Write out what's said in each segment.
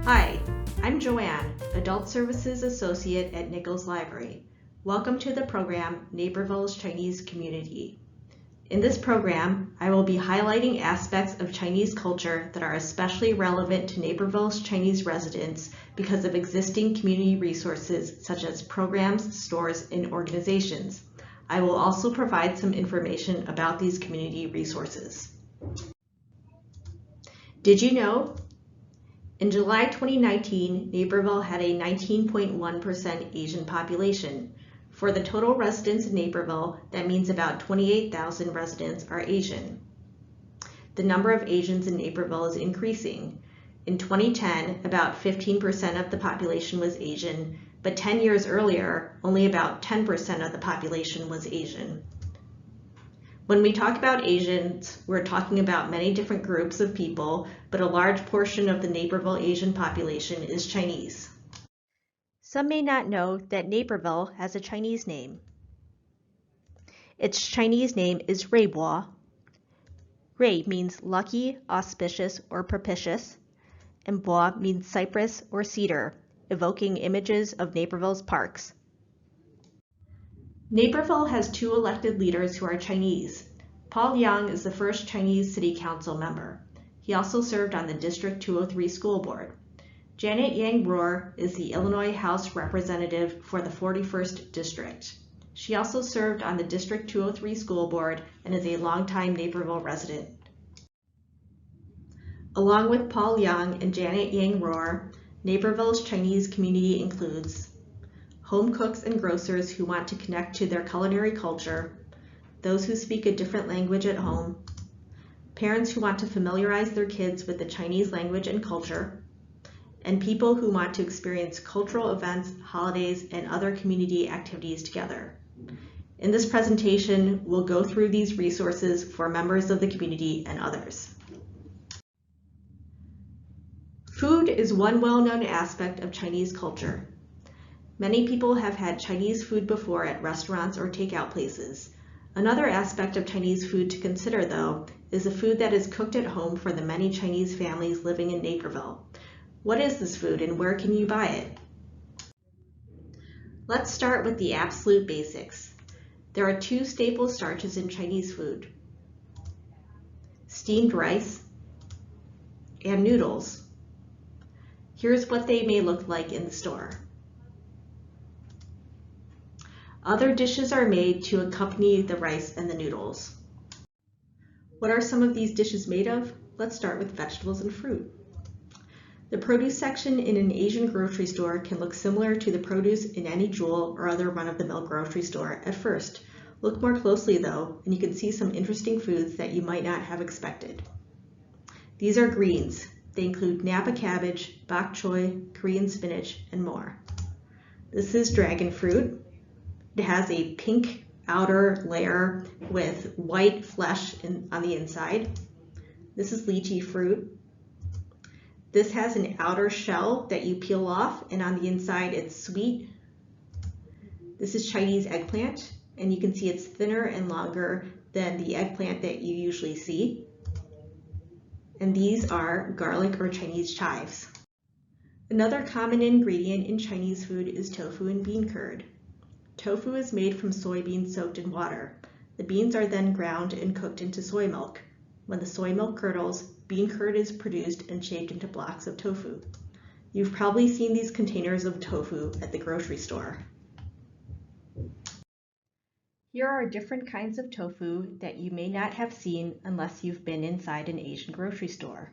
Hi, I'm Joanne, Adult Services Associate at Nichols Library. Welcome to the program Naperville's Chinese Community. In this program, I will be highlighting aspects of Chinese culture that are especially relevant to Naperville's Chinese residents because of existing community resources such as programs, stores, and organizations. I will also provide some information about these community resources. Did you know? In July 2019, Naperville had a 19.1% Asian population. For the total residents in Naperville, that means about 28,000 residents are Asian. The number of Asians in Naperville is increasing. In 2010, about 15% of the population was Asian, but 10 years earlier, only about 10% of the population was Asian. When we talk about Asians, we're talking about many different groups of people, but a large portion of the Naperville Asian population is Chinese. Some may not know that Naperville has a Chinese name. Its Chinese name is Ruibo. Rui means lucky, auspicious, or propitious, and Bo means cypress or cedar, evoking images of Naperville's parks. Naperville has two elected leaders who are Chinese. Paul Young is the first Chinese City Council member. He also served on the District 203 School Board. Janet Yang Rohr is the Illinois House Representative for the 41st District. She also served on the District 203 School Board and is a longtime Naperville resident. Along with Paul Young and Janet Yang Rohr, Naperville's Chinese community includes home cooks and grocers who want to connect to their culinary culture, those who speak a different language at home, parents who want to familiarize their kids with the Chinese language and culture, and people who want to experience cultural events, holidays, and other community activities together. In this presentation, we'll go through these resources for members of the community and others. Food is one well-known aspect of Chinese culture. Many people have had Chinese food before at restaurants or takeout places. Another aspect of Chinese food to consider, though, is the food that is cooked at home for the many Chinese families living in Naperville. What is this food and where can you buy it? Let's start with the absolute basics. There are two staple starches in Chinese food: steamed rice and noodles. Here's what they may look like in the store. Other dishes are made to accompany the rice and the noodles. What are some of these dishes made of? Let's start with vegetables and fruit. The produce section in an Asian grocery store can look similar to the produce in any Jewel or other run-of-the-mill grocery store at first. Look more closely though, and you can see some interesting foods that you might not have expected. These are greens. They include Napa cabbage, bok choy, Korean spinach, and more. This is dragon fruit. It has a pink outer layer with white flesh on the inside. This is lychee fruit. This has an outer shell that you peel off, and on the inside it's sweet. This is Chinese eggplant, and you can see it's thinner and longer than the eggplant that you usually see. And these are garlic or Chinese chives. Another common ingredient in Chinese food is tofu and bean curd. Tofu is made from soybeans soaked in water. The beans are then ground and cooked into soy milk. When the soy milk curdles, bean curd is produced and shaped into blocks of tofu. You've probably seen these containers of tofu at the grocery store. Here are different kinds of tofu that you may not have seen unless you've been inside an Asian grocery store.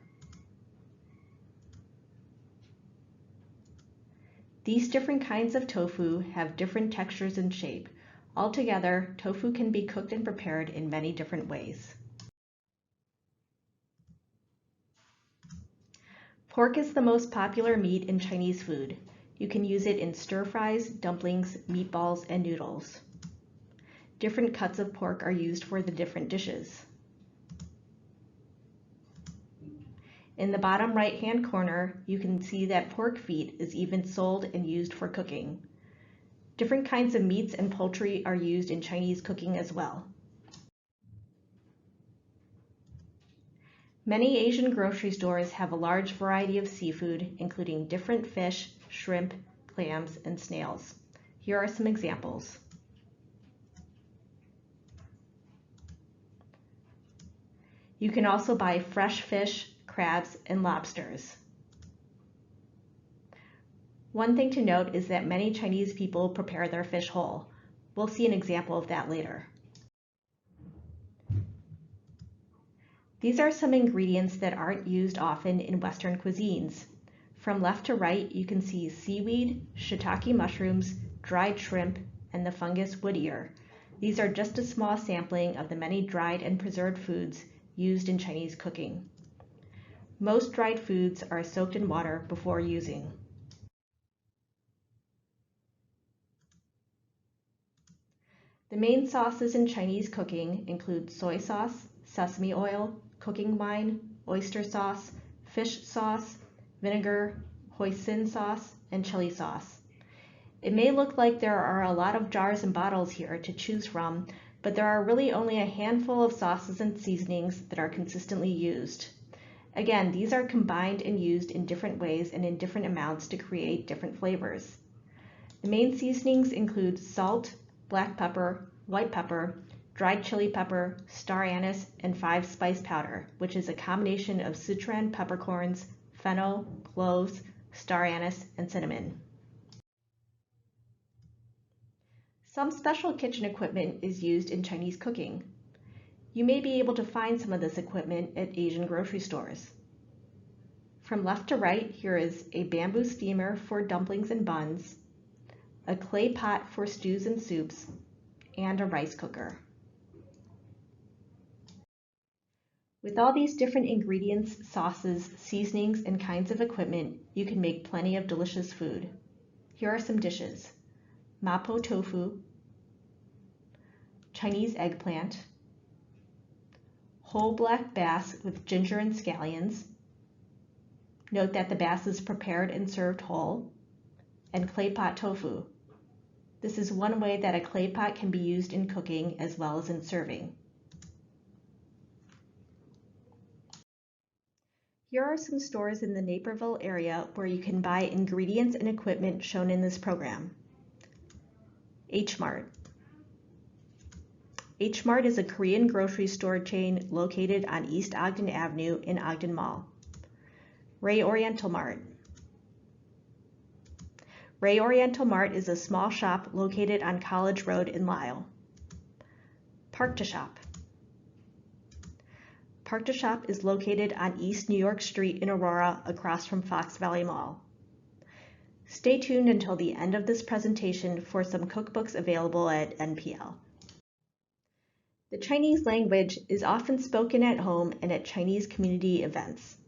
These different kinds of tofu have different textures and shape. Altogether, tofu can be cooked and prepared in many different ways. Pork is the most popular meat in Chinese food. You can use it in stir-fries, dumplings, meatballs, and noodles. Different cuts of pork are used for the different dishes. In the bottom right-hand corner, you can see that pork feet is even sold and used for cooking. Different kinds of meats and poultry are used in Chinese cooking as well. Many Asian grocery stores have a large variety of seafood, including different fish, shrimp, clams, and snails. Here are some examples. You can also buy fresh fish, crabs, and lobsters. One thing to note is that many Chinese people prepare their fish whole. We'll see an example of that later. These are some ingredients that aren't used often in Western cuisines. From left to right, you can see seaweed, shiitake mushrooms, dried shrimp, and the fungus wood ear. These are just a small sampling of the many dried and preserved foods used in Chinese cooking. Most dried foods are soaked in water before using. The main sauces in Chinese cooking include soy sauce, sesame oil, cooking wine, oyster sauce, fish sauce, vinegar, hoisin sauce, and chili sauce. It may look like there are a lot of jars and bottles here to choose from, but there are really only a handful of sauces and seasonings that are consistently used. Again, these are combined and used in different ways and in different amounts to create different flavors. The main seasonings include salt, black pepper, white pepper, dried chili pepper, star anise, and 5-spice powder, which is a combination of Sichuan peppercorns, fennel, cloves, star anise, and cinnamon. Some special kitchen equipment is used in Chinese cooking. You may be able to find some of this equipment at Asian grocery stores. From left to right, here is a bamboo steamer for dumplings and buns, a clay pot for stews and soups, and a rice cooker. With all these different ingredients, sauces, seasonings, and kinds of equipment, you can make plenty of delicious food. Here are some dishes: mapo tofu, Chinese eggplant, whole black bass with ginger and scallions. Note that the bass is prepared and served whole, and clay pot tofu. This is one way that a clay pot can be used in cooking as well as in serving. Here are some stores in the Naperville area where you can buy ingredients and equipment shown in this program. H-Mart. H-Mart is a Korean grocery store chain located on East Ogden Avenue in Ogden Mall. Ray Oriental Mart. Ray Oriental Mart is a small shop located on College Road in Lisle. Park to Shop. Park to Shop is located on East New York Street in Aurora, across from Fox Valley Mall. Stay tuned until the end of this presentation for some cookbooks available at NPL. The Chinese language is often spoken at home and at Chinese community events.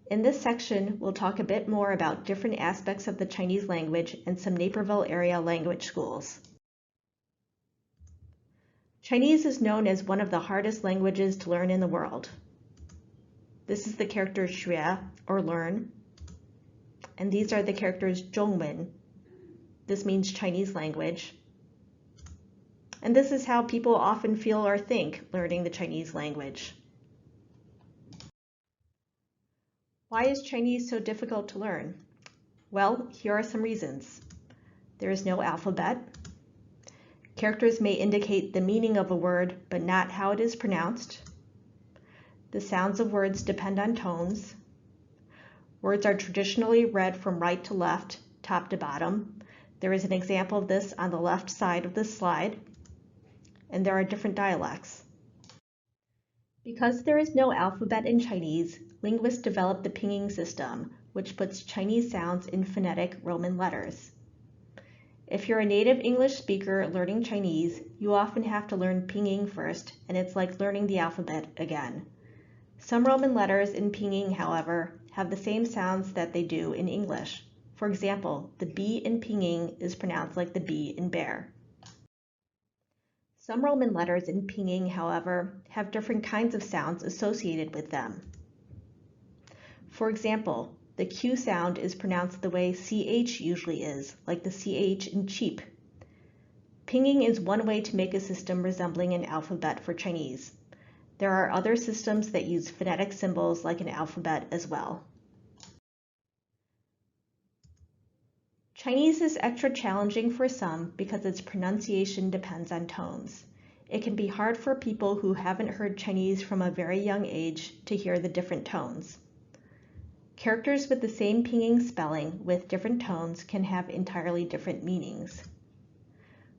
In this section, we'll talk a bit more about different aspects of the Chinese language and some Naperville area language schools. Chinese is known as one of the hardest languages to learn in the world. This is the character xue, or learn, and these are the characters zhongwen. This means Chinese language. And this is how people often feel or think learning the Chinese language. Why is Chinese so difficult to learn? Well, here are some reasons. There is no alphabet. Characters may indicate the meaning of a word, but not how it is pronounced. The sounds of words depend on tones. Words are traditionally read from right to left, top to bottom. There is an example of this on the left side of this slide. And there are different dialects. Because there is no alphabet in Chinese, linguists developed the pinging system, which puts Chinese sounds in phonetic Roman letters. If you're a native English speaker learning Chinese, you often have to learn pinging first, and it's like learning the alphabet again. Some Roman letters in pinging, however, have the same sounds that they do in English. For example, the B in pinging is pronounced like the B in bear. Some Roman letters in pinging, however, have different kinds of sounds associated with them. For example, the Q sound is pronounced the way CH usually is, like the CH in cheap. Pinging is one way to make a system resembling an alphabet for Chinese. There are other systems that use phonetic symbols like an alphabet as well. Chinese is extra challenging for some because its pronunciation depends on tones. It can be hard for people who haven't heard Chinese from a very young age to hear the different tones. Characters with the same pinyin spelling with different tones can have entirely different meanings.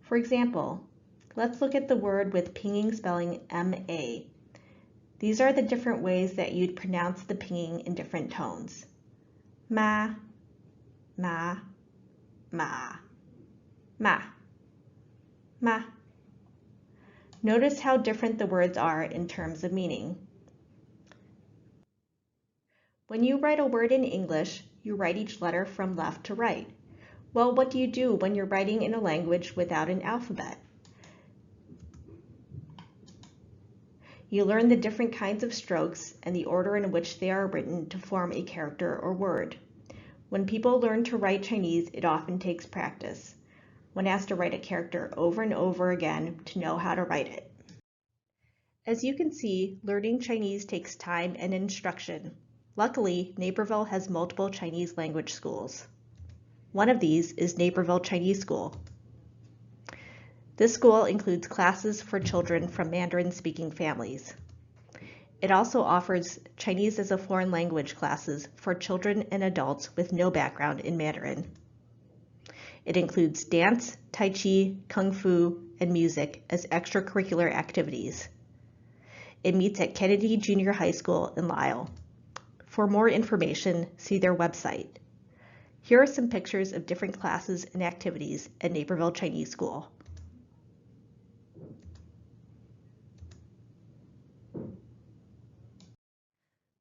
For example, let's look at the word with pinyin spelling MA. These are the different ways that you'd pronounce the pinyin in different tones. Ma, ma, ma, ma, ma. Notice how different the words are in terms of meaning. When you write a word in English, you write each letter from left to right. Well, what do you do when you're writing in a language without an alphabet? You learn the different kinds of strokes and the order in which they are written to form a character or word. When people learn to write Chinese, it often takes practice. One has to write a character over and over again to know how to write it. As you can see, learning Chinese takes time and instruction. Luckily, Naperville has multiple Chinese language schools. One of these is Naperville Chinese School. This school includes classes for children from Mandarin-speaking families. It also offers Chinese as a foreign language classes for children and adults with no background in Mandarin. It includes dance, Tai Chi, Kung Fu, and music as extracurricular activities. It meets at Kennedy Junior High School in Lisle. For more information, see their website. Here are some pictures of different classes and activities at Naperville Chinese School.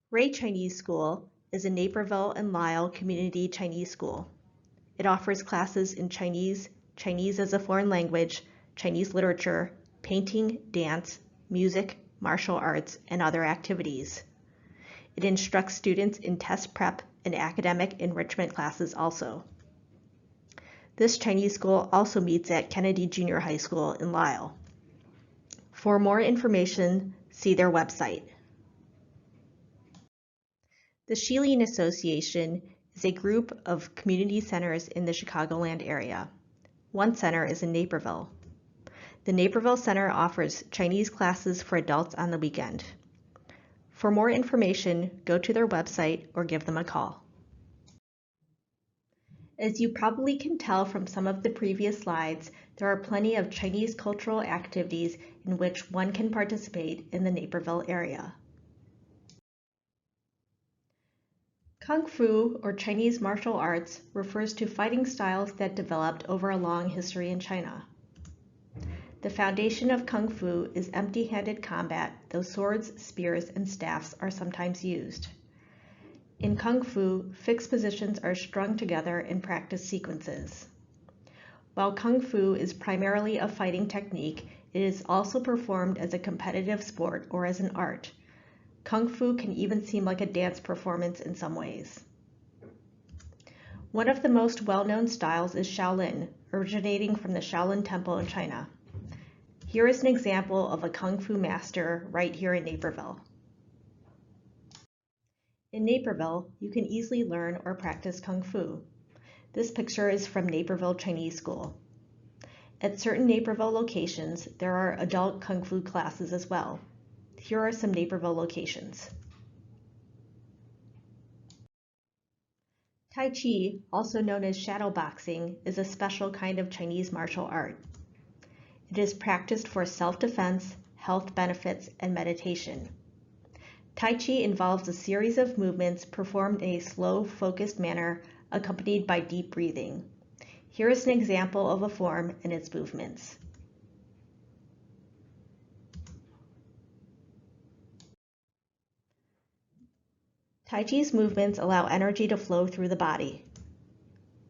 Ray Chinese School is a Naperville and Lisle community Chinese school. It offers classes in Chinese, Chinese as a foreign language, Chinese literature, painting, dance, music, martial arts, and other activities. It instructs students in test prep and academic enrichment classes also. This Chinese school also meets at Kennedy Junior High School in Lisle. For more information, see their website. The Shilin Association is a group of community centers in the Chicagoland area. One center is in Naperville. The Naperville Center offers Chinese classes for adults on the weekend. For more information, go to their website or give them a call. As you probably can tell from some of the previous slides, there are plenty of Chinese cultural activities in which one can participate in the Naperville area. Kung Fu, or Chinese martial arts, refers to fighting styles that developed over a long history in China. The foundation of Kung Fu is empty-handed combat, though swords, spears, and staffs are sometimes used. In Kung Fu, fixed positions are strung together in practice sequences. While Kung Fu is primarily a fighting technique, it is also performed as a competitive sport or as an art. Kung Fu can even seem like a dance performance in some ways. One of the most well-known styles is Shaolin, originating from the Shaolin Temple in China. Here is an example of a Kung Fu master right here in Naperville. In Naperville, you can easily learn or practice Kung Fu. This picture is from Naperville Chinese School. At certain Naperville locations, there are adult Kung Fu classes as well. Here are some Naperville locations. Tai Chi, also known as shadow boxing, is a special kind of Chinese martial art. It is practiced for self-defense, health benefits, and meditation. Tai Chi involves a series of movements performed in a slow, focused manner accompanied by deep breathing. Here is an example of a form and its movements. Tai Chi's movements allow energy to flow through the body.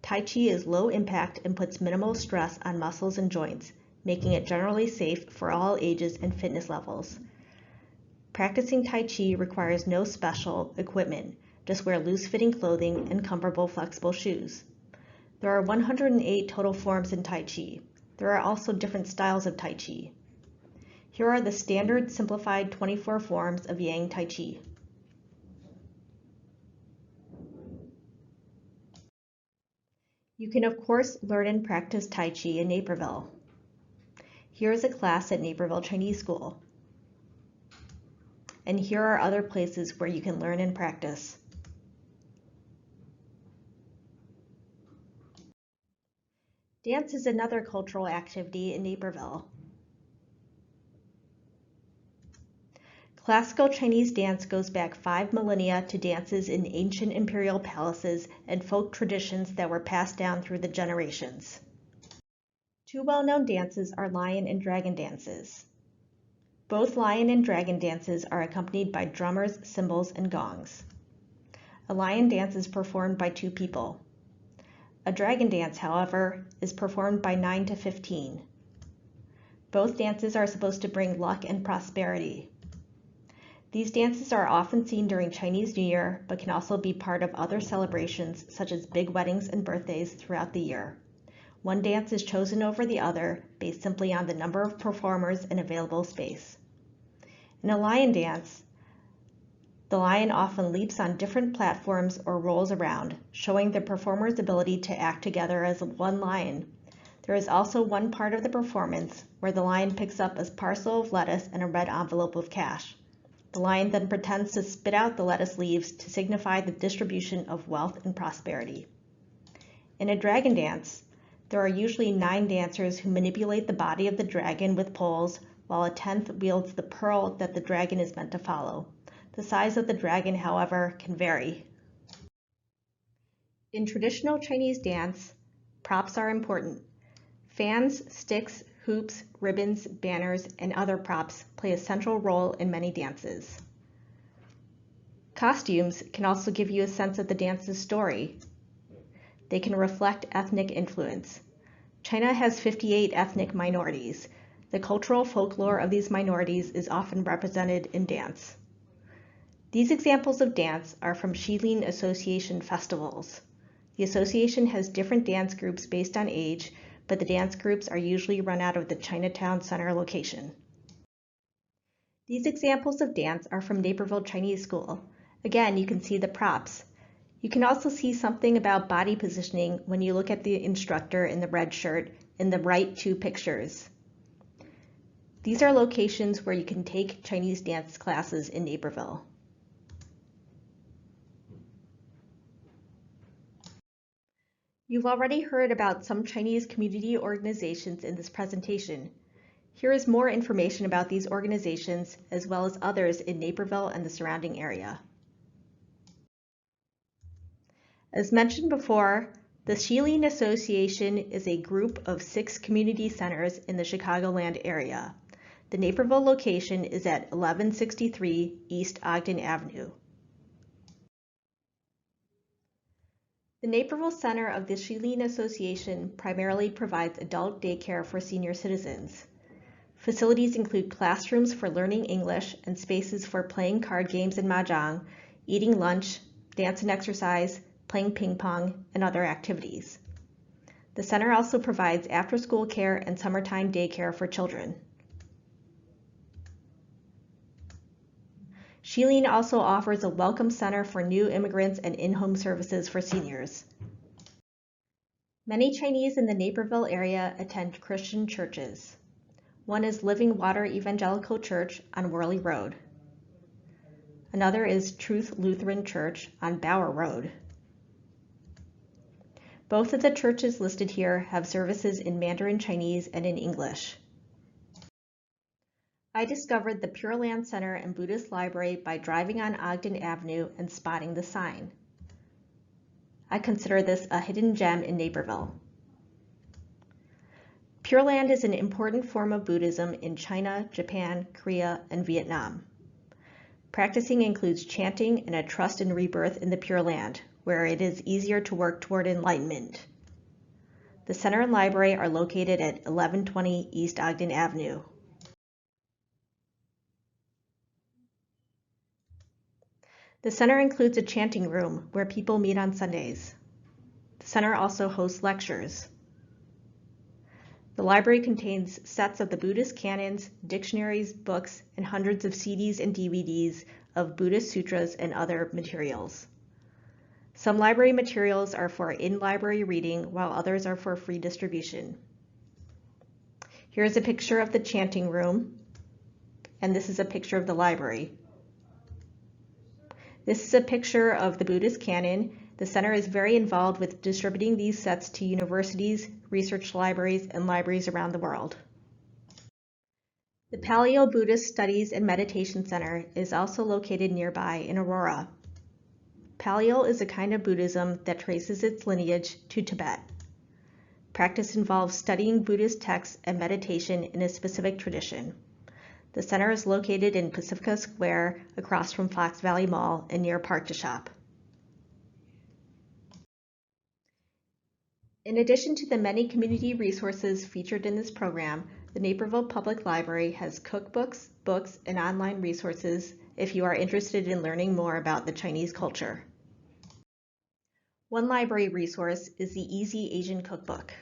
Tai Chi is low impact and puts minimal stress on muscles and joints, making it generally safe for all ages and fitness levels. Practicing Tai Chi requires no special equipment, just wear loose-fitting clothing and comfortable, flexible shoes. There are 108 total forms in Tai Chi. There are also different styles of Tai Chi. Here are the standard simplified 24 forms of Yang Tai Chi. You can of course learn and practice Tai Chi in Naperville. Here is a class at Naperville Chinese School. And here are other places where you can learn and practice. Dance is another cultural activity in Naperville. Classical Chinese dance goes back 5 millennia to dances in ancient imperial palaces and folk traditions that were passed down through the generations. Two well-known dances are lion and dragon dances. Both lion and dragon dances are accompanied by drummers, cymbals, and gongs. A lion dance is performed by 2 people. A dragon dance, however, is performed by 9 to 15. Both dances are supposed to bring luck and prosperity. These dances are often seen during Chinese New Year, but can also be part of other celebrations such as big weddings and birthdays throughout the year. One dance is chosen over the other based simply on the number of performers and available space. In a lion dance, the lion often leaps on different platforms or rolls around, showing the performer's ability to act together as one lion. There is also one part of the performance where the lion picks up a parcel of lettuce and a red envelope of cash. The lion then pretends to spit out the lettuce leaves to signify the distribution of wealth and prosperity. In a dragon dance, there are usually 9 dancers who manipulate the body of the dragon with poles, while a 10th wields the pearl that the dragon is meant to follow. The size of the dragon, however, can vary. In traditional Chinese dance, props are important. Fans, sticks, hoops, ribbons, banners, and other props play a central role in many dances. Costumes can also give you a sense of the dance's story. They can reflect ethnic influence. China has 58 ethnic minorities. The cultural folklore of these minorities is often represented in dance. These examples of dance are from Shilin Association festivals. The association has different dance groups based on age, but the dance groups are usually run out of the Chinatown Center location. These examples of dance are from Naperville Chinese School. Again, you can see the props. You can also see something about body positioning when you look at the instructor in the red shirt in the right 2 pictures. These are locations where you can take Chinese dance classes in Naperville. You've already heard about some Chinese community organizations in this presentation. Here is more information about these organizations as well as others in Naperville and the surrounding area. As mentioned before, the Shilin Association is a group of 6 community centers in the Chicagoland area. The Naperville location is at 1163 East Ogden Avenue. The Naperville Center of the Shilin Association primarily provides adult daycare for senior citizens. Facilities include classrooms for learning English and spaces for playing card games and mahjong, eating lunch, dance and exercise, playing ping pong, and other activities. The center also provides after-school care and summertime daycare for children. Shilin also offers a welcome center for new immigrants and in-home services for seniors. Many Chinese in the Naperville area attend Christian churches. One is Living Water Evangelical Church on Worley Road. Another is Truth Lutheran Church on Bower Road. Both of the churches listed here have services in Mandarin Chinese and in English. I discovered the Pure Land Center and Buddhist Library by driving on Ogden Avenue and spotting the sign. I consider this a hidden gem in Naperville. Pure Land is an important form of Buddhism in China, Japan, Korea, and Vietnam. Practicing includes chanting and a trust in rebirth in the Pure Land, where it is easier to work toward enlightenment. The center and library are located at 1120 East Ogden Avenue. The center includes a chanting room where people meet on Sundays. The center also hosts lectures. The library contains sets of the Buddhist canons, dictionaries, books, and hundreds of CDs and DVDs of Buddhist sutras and other materials. Some library materials are for in-library reading, while others are for free distribution. Here's a picture of the chanting room, and this is a picture of the library. This is a picture of the Buddhist canon. The center is very involved with distributing these sets to universities, research libraries, and libraries around the world. The Paleo Buddhist Studies and Meditation Center is also located nearby in Aurora. Paleo is a kind of Buddhism that traces its lineage to Tibet. Practice involves studying Buddhist texts and meditation in a specific tradition. The center is located in Pacifica Square across from Fox Valley Mall and near Park to Shop. In addition to the many community resources featured in this program, the Naperville Public Library has cookbooks, books, and online resources if you are interested in learning more about the Chinese culture. One library resource is the Easy Asian Cookbook.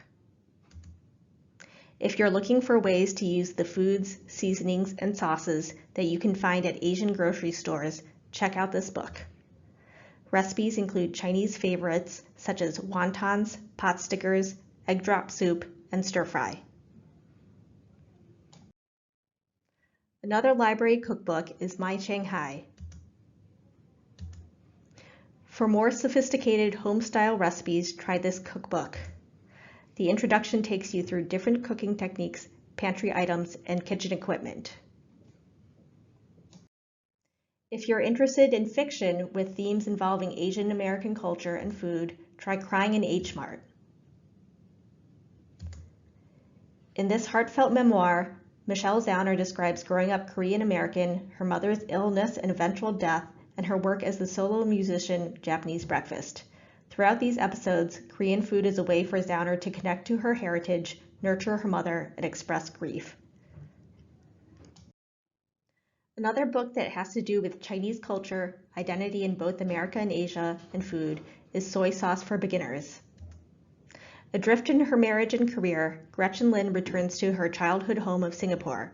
If you're looking for ways to use the foods, seasonings, and sauces that you can find at Asian grocery stores, check out this book. Recipes include Chinese favorites such as wontons, pot stickers, egg drop soup, and stir fry. Another library cookbook is My Shanghai. For more sophisticated home-style recipes, try this cookbook. The introduction takes you through different cooking techniques, pantry items, and kitchen equipment. If you're interested in fiction with themes involving Asian American culture and food, try Crying in H Mart. In this heartfelt memoir, Michelle Zauner describes growing up Korean American, her mother's illness and eventual death, and her work as the solo musician Japanese Breakfast. Throughout these episodes, Korean food is a way for Zauner to connect to her heritage, nurture her mother, and express grief. Another book that has to do with Chinese culture, identity in both America and Asia, and food is Soy Sauce for Beginners. Adrift in her marriage and career, Gretchen Lin returns to her childhood home of Singapore.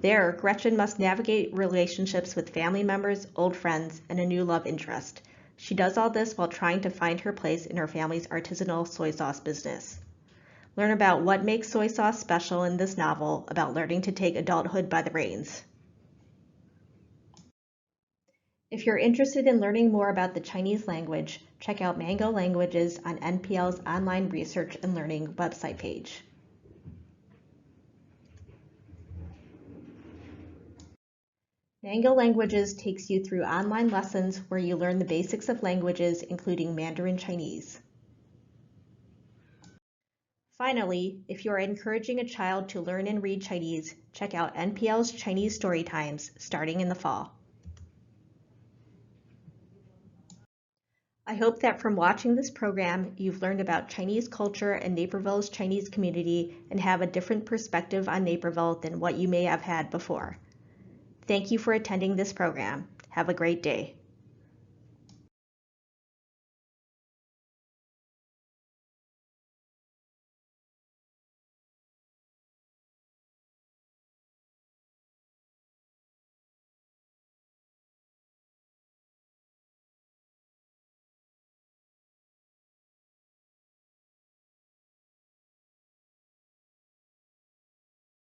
There, Gretchen must navigate relationships with family members, old friends, and a new love interest. She does all this while trying to find her place in her family's artisanal soy sauce business. Learn about what makes soy sauce special in this novel about learning to take adulthood by the reins. If you're interested in learning more about the Chinese language, check out Mango Languages on NPL's online research and learning website page. Mango Languages takes you through online lessons where you learn the basics of languages, including Mandarin Chinese. Finally, if you are encouraging a child to learn and read Chinese, check out NPL's Chinese Story Times starting in the fall. I hope that from watching this program, you've learned about Chinese culture and Naperville's Chinese community and have a different perspective on Naperville than what you may have had before. Thank you for attending this program. Have a great day.